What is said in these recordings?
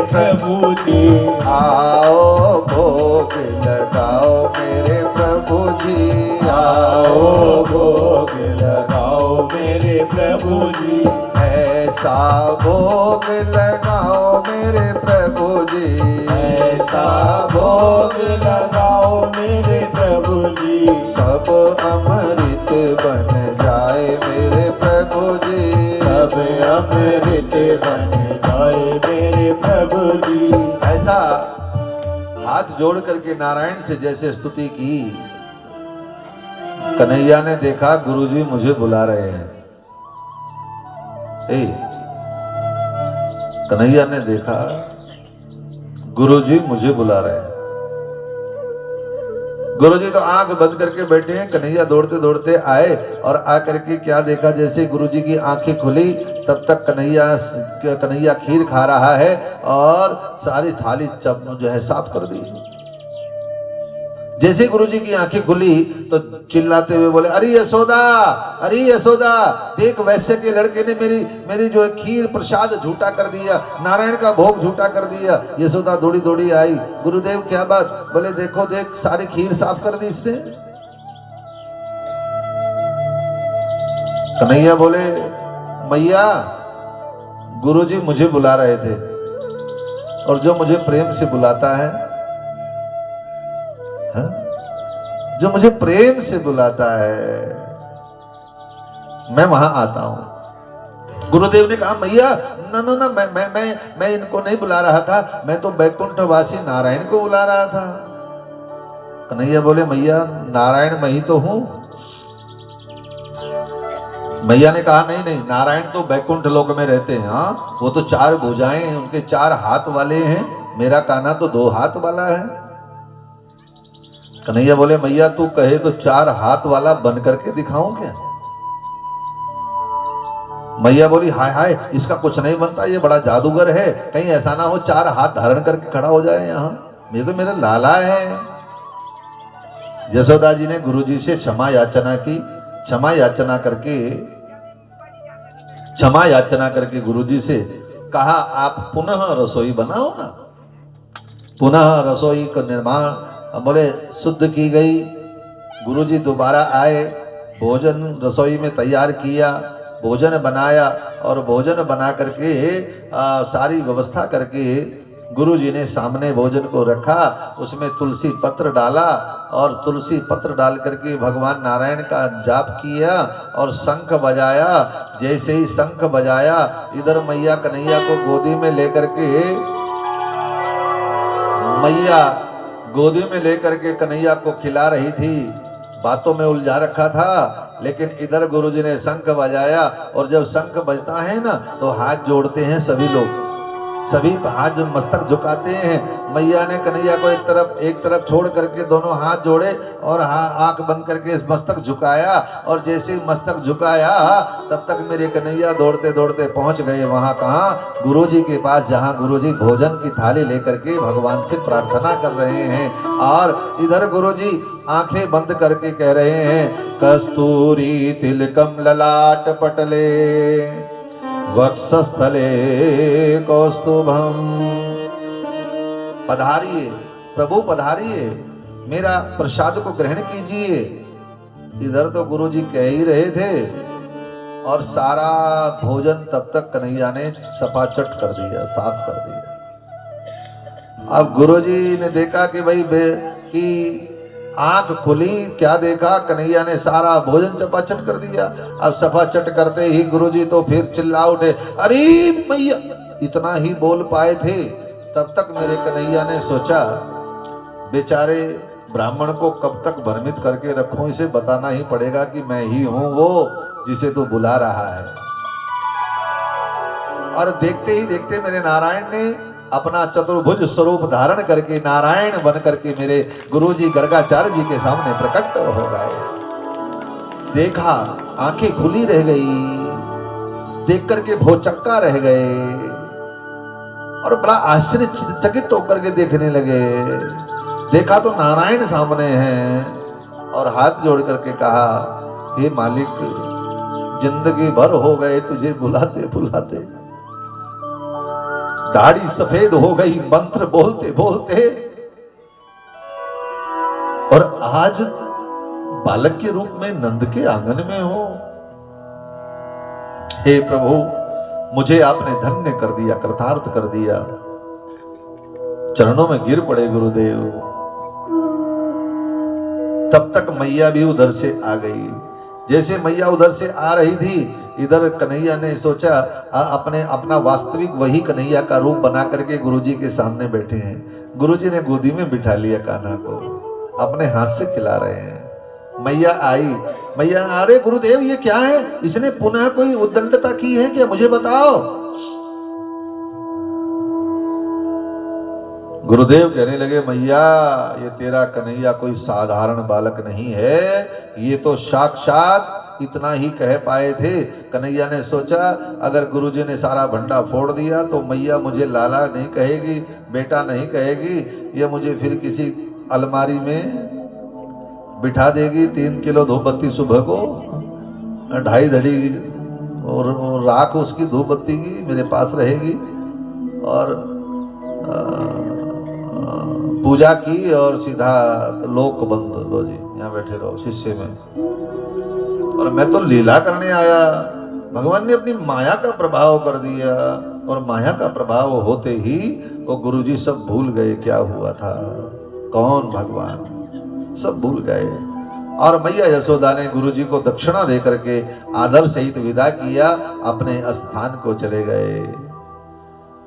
प्रभु जी। आओ भोग लगाओ मेरे प्रभु जी, आओ भोग लगाओ मेरे प्रभु जी। ऐसा भोग लगाओ मेरे प्रभु जी, ऐसा भोग लगाओ मेरे प्रभु जी। सब अमृत बन जाए मेरे प्रभु जी, सब अमृत बन जाए मेरे प्रभु जी। ऐसा हाथ जोड़ करके नारायण से जैसे स्तुति की। कन्हैया ने देखा गुरुजी मुझे बुला रहे हैं। कन्हैया ने देखा गुरुजी मुझे बुला रहे हैं। गुरुजी तो आंख बंद करके बैठे हैं। कन्हैया दौड़ते दौड़ते आए और आकर के क्या देखा, जैसे गुरुजी की आंखें खुली तब तक कन्हैया खीर खा रहा है और सारी थाली जो है साफ कर दी। जैसे गुरुजी की आंखें खुली तो चिल्लाते हुए बोले, अरे यशोदा, अरे यशोदा, देख वैश्य के लड़के ने मेरी जो है खीर प्रसाद झूठा कर दिया, नारायण का भोग झूठा कर दिया। यशोदा दौड़ी दौड़ी आई, गुरुदेव क्या बात? बोले देखो देख, सारी खीर साफ कर दी इसने। कन्हैया बोले, मैया गुरुजी मुझे बुला रहे थे और जो मुझे प्रेम से बुलाता है, जो मुझे प्रेम से बुलाता है मैं वहां आता हूं। गुरुदेव ने कहा, मैया ना ना ना, मैं इनको नहीं बुला रहा था, मैं तो बैकुंठवासी नारायण को बुला रहा था। कन्हैया बोले, मैया नारायण मैं ही तो हूं। मैया ने कहा, नहीं नहीं, नारायण तो बैकुंठ लोक में रहते हैं। हाँ, वो तो 4 भुजाएं, उनके 4 हाथ वाले हैं, मेरा कान्हा तो 2 हाथ वाला है। कन्हैया बोले, मैया तू कहे तो 4 हाथ वाला बन करके दिखाऊं क्या? मैया बोली, हाय हाय, इसका कुछ नहीं बनता, ये बड़ा जादूगर है, कहीं ऐसा ना हो 4 हाथ धारण करके खड़ा हो जाए यहाँ, ये तो मेरा लाला है। यशोदा जी ने गुरुजी से क्षमा याचना की। क्षमा याचना करके गुरुजी से कहा, आप पुनः रसोई बनाओ ना। पुनः रसोई का निर्माण बोले शुद्ध की गई। गुरुजी दोबारा आए, भोजन रसोई में तैयार किया, भोजन बनाया और भोजन बना करके सारी व्यवस्था करके गुरुजी ने सामने भोजन को रखा। उसमें तुलसी पत्र डाला और तुलसी पत्र डाल करके भगवान नारायण का जाप किया और शंख बजाया। जैसे ही शंख बजाया, इधर मैया कन्हैया को गोदी में लेकर के कन्हैया को खिला रही थी। बातों में उलझा रखा था, लेकिन इधर गुरुजी ने शंख बजाया और जब शंख बजता है ना तो हाथ जोड़ते हैं सभी लोग, सभी हाथ जो मस्तक झुकाते हैं। मैया ने कन्हैया को एक तरफ छोड़ करके दोनों हाथ जोड़े और आंख बंद करके इस मस्तक झुकाया और जैसे मस्तक झुकाया तब तक मेरे कन्हैया दौड़ते दौड़ते पहुंच गए वहां, कहाँ? गुरुजी के पास, जहां गुरुजी भोजन की थाली लेकर के भगवान से प्रार्थना कर रहे हैं। और इधर गुरुजी आंखें बंद करके कह रहे हैं, कस्तूरी तिलकम ललाट पटले वक्षस्थले कौस्तुभम। पधारिए प्रभु, पधारिए, मेरा प्रसाद को ग्रहण कीजिए। इधर तो गुरुजी कह ही रहे थे और सारा भोजन तब तक कन्हैया ने सपाचट कर दिया, साफ कर दिया। अब गुरुजी ने देखा कि भाई कि आंख खुली, क्या देखा? कन्हैया ने सारा भोजन चपाचट कर दिया। अब सपाचट करते ही गुरुजी तो फिर चिल्ला उठे, अरे मैया! इतना ही बोल पाए थे, तब तक मेरे कन्हैया ने सोचा, बेचारे ब्राह्मण को कब तक भ्रमित करके रखूं, इसे बताना ही पड़ेगा कि मैं ही हूं वो जिसे तू बुला रहा है। और देखते ही देखते मेरे नारायण ने अपना चतुर्भुज स्वरूप धारण करके नारायण बन करके मेरे गुरुजी गर्गाचार्य जी के सामने प्रकट हो गए। देखा, आंखें खुली रह गई, देख करके भौचक्का रह गए और बड़ा आश्चर्यचकित होकर के देखने लगे। देखा तो नारायण सामने हैं और हाथ जोड़ करके कहा, हे मालिक, जिंदगी भर हो गए तुझे बुलाते बुलाते, दाढ़ी सफेद हो गई मंत्र बोलते बोलते, और आज बालक के रूप में नंद के आंगन में हो। हे प्रभु, मुझे आपने धन्य कर दिया, कृतार्थ कर दिया। चरणों में गिर पड़े गुरुदेव। तब तक मैया भी उधर से आ गई। जैसे मैया उधर से आ रही थी, इधर कन्हैया ने सोचा अपना वास्तविक वही कन्हैया का रूप बना करके गुरुजी के सामने बैठे हैं। गुरुजी ने गोदी में बिठा लिया कान्हा को, अपने हाथ से खिला रहे हैं। मैया आई, मैया, अरे गुरुदेव ये क्या है? इसने पुनः कोई उद्दंडता की है क्या? मुझे बताओ। गुरुदेव कहने लगे, मैया ये तेरा कन्हैया कोई साधारण बालक नहीं है, ये तो साक्षात इतना ही कह पाए थे। कन्हैया ने सोचा अगर गुरुजी ने सारा भंडा फोड़ दिया तो मैया मुझे लाला नहीं कहेगी, बेटा नहीं कहेगी, ये मुझे फिर किसी अलमारी में बिठा देगी। 3 किलो धूप बत्ती सुबह को, 2.5 धड़ी और राख उसकी धूप बत्ती की मेरे पास रहेगी, और पूजा की और सीधा लोक बंद, लो जी यहाँ बैठे रहो शिष्य में। और मैं तो लीला करने आया। भगवान ने अपनी माया का प्रभाव कर दिया, और माया का प्रभाव होते ही वो गुरुजी सब भूल गए क्या हुआ था, कौन भगवान, सब भूल गए। और मैया यशोदा ने गुरुजी को दक्षिणा दे करके आदर सहित विदा किया, अपने स्थान को चले गए।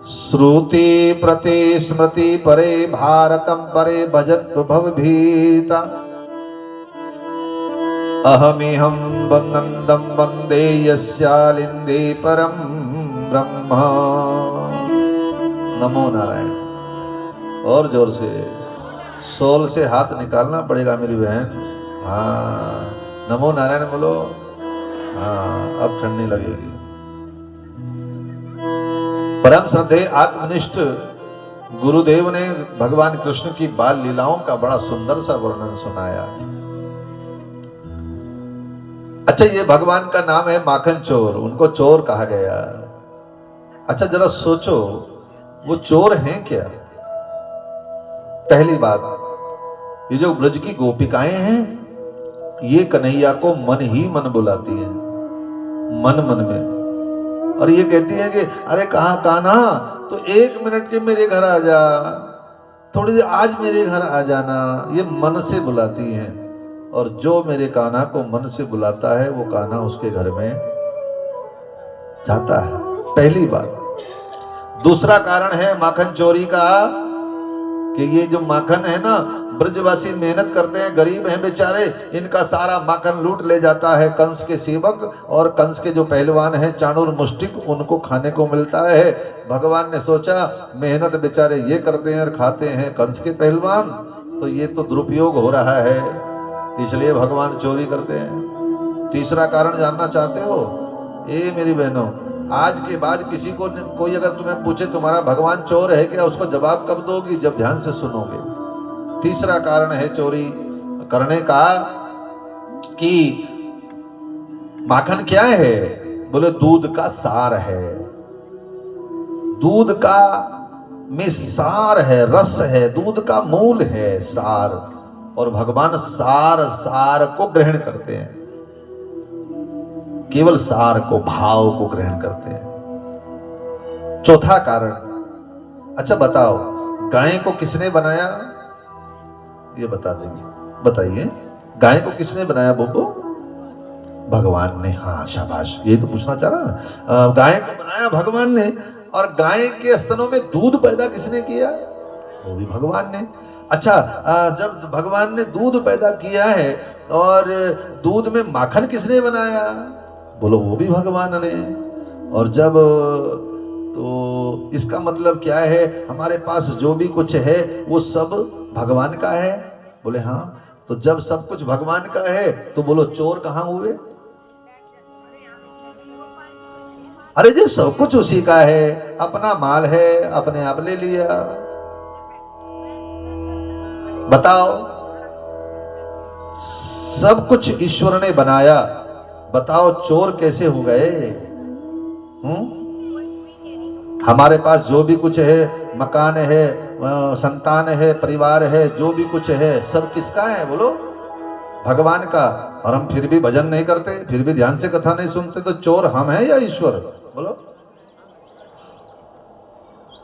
श्रुति प्रति स्मृति परे भारतम परे भजन्तु भवभीता, अहमेहं वन्दं वन्दे यस्यालिन्दे परम ब्रह्म। नमो नारायण। और जोर से, सोल से हाथ निकालना पड़ेगा मेरी बहन। हाँ, नमो नारायण बोलो। हाँ, अब ठंडी लगेगी। परम श्रद्धेय आत्मनिष्ठ गुरुदेव ने भगवान कृष्ण की बाल लीलाओं का बड़ा सुंदर सा वर्णन सुनाया। अच्छा, ये भगवान का नाम है माखन चोर, उनको चोर कहा गया। अच्छा जरा सोचो, वो चोर हैं क्या? पहली बात, ये जो ब्रज की गोपिकाएं हैं, ये कन्हैया को मन ही मन बुलाती हैं, मन मन में, और ये कहती है कि अरे कहाँ कान्हा, तो 1 मिनट के मेरे घर आ जा, थोड़ी देर आज मेरे घर आ जाना। ये मन से बुलाती हैं, और जो मेरे कान्हा को मन से बुलाता है वो कान्हा उसके घर में जाता है। पहली बात। दूसरा कारण है माखन चोरी का, कि ये जो माखन है ना, ब्रजवासी मेहनत करते हैं, गरीब हैं बेचारे, इनका सारा माखन लूट ले जाता है कंस के सेवक, और कंस के जो पहलवान हैं चाणूर मुष्टिक, उनको खाने को मिलता है। भगवान ने सोचा मेहनत बेचारे ये करते हैं और खाते हैं कंस के पहलवान, तो ये तो दुरुपयोग हो रहा है, इसलिए भगवान चोरी करते हैं। तीसरा कारण जानना चाहते हो? ए मेरी बहनों, आज के बाद किसी को कोई अगर तुम्हें पूछे तुम्हारा भगवान चोर है क्या, उसको जवाब कब दोगी? जब ध्यान से सुनोगे। तीसरा कारण है चोरी करने का कि माखन क्या है? बोले दूध का सार है, दूध का में सार है, रस है, दूध का मूल है सार, और भगवान सार को ग्रहण करते हैं, केवल सार को, भाव को ग्रहण करते हैं। चौथा कारण, अच्छा बताओ गाय को किसने बनाया? ये बता देंगे, बताइए गाय को किसने बनाया बोबो? भगवान ने। हाँ शाबाश, ये तो पूछना चाह रहा। गाय को बनाया भगवान ने, और गाय के स्तनों में दूध पैदा किसने किया? वो भी भगवान ने। अच्छा, जब भगवान ने दूध पैदा किया है, और दूध में माखन किसने बनाया? बोलो वो भी भगवान ने। और जब, तो इसका मतलब क्या है? हमारे पास जो भी कुछ है वो सब भगवान का है। बोले हाँ। तो जब सब कुछ भगवान का है तो बोलो चोर कहाँ हुए? अरे जब सब कुछ उसी का है, अपना माल है, अपने आप ले लिया। बताओ, सब कुछ ईश्वर ने बनाया, बताओ चोर कैसे हो गए? हमारे पास जो भी कुछ है, मकान है, संतान है, परिवार है, जो भी कुछ है सब किसका है बोलो? भगवान का। और हम फिर भी भजन नहीं करते, फिर भी ध्यान से कथा नहीं सुनते, तो चोर हम हैं या ईश्वर बोलो?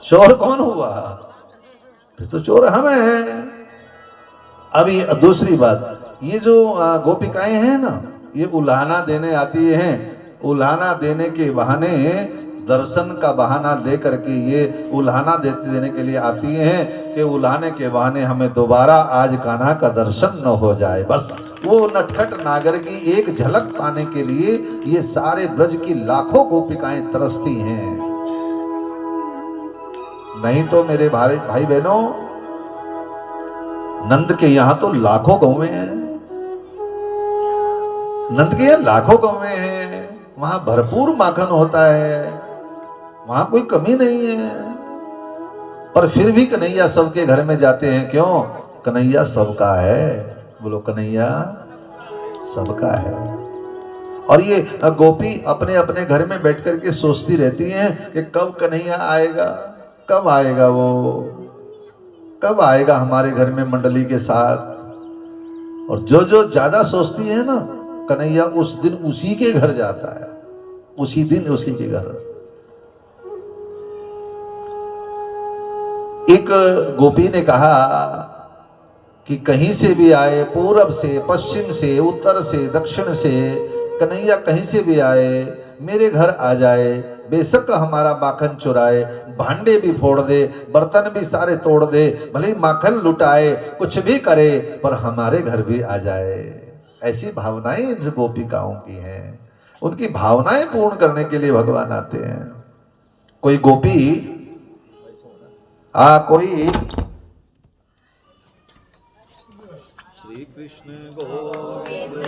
चोर कौन हुआ? फिर तो चोर हम हैं। अभी दूसरी बात, ये जो गोपिकाएं हैं ना, ये उल्हाना देने आती हैं। उल्हाना देने के बहाने, दर्शन का बहाना दे करके ये उल्हाना देने के लिए आती हैं कि उल्हाने के बहाने हमें दोबारा आज कान्हा का दर्शन न हो जाए। बस वो नटखट नागर की एक झलक पाने के लिए ये सारे ब्रज की लाखों गोपिकाएं तरसती हैं। नहीं तो मेरे भाई बहनों, नंद के यहां तो लाखों गौवें हैं। नंद के यहां लाखों गौवें हैं, वहां भरपूर माखन होता है, वहां कोई कमी नहीं है। पर फिर भी कन्हैया सबके घर में जाते हैं। क्यों? कन्हैया सबका है। बोलो, कन्हैया सबका है। और ये गोपी अपने अपने घर में बैठ करके सोचती रहती हैं कि कब कन्हैया आएगा, कब आएगा वो, कब आएगा हमारे घर में मंडली के साथ। और जो जो ज्यादा सोचती है ना, कन्हैया उस दिन उसी के घर जाता है, उसी दिन उसी के घर। एक गोपी ने कहा कि कहीं से भी आए, पूरब से, पश्चिम से, उत्तर से, दक्षिण से, कन्हैया कहीं से भी आए, मेरे घर आ जाए, बेशक हमारा माखन चुराए, भांडे भी फोड़ दे, बर्तन भी सारे तोड़ दे, भले माखन लुटाए, कुछ भी करे, पर हमारे घर भी आ जाए। ऐसी भावनाएं इन गोपिकाओं की हैं। उनकी भावनाएं पूर्ण करने के लिए भगवान आते हैं। कोई गोपी कोई श्री कृष्ण गोविंद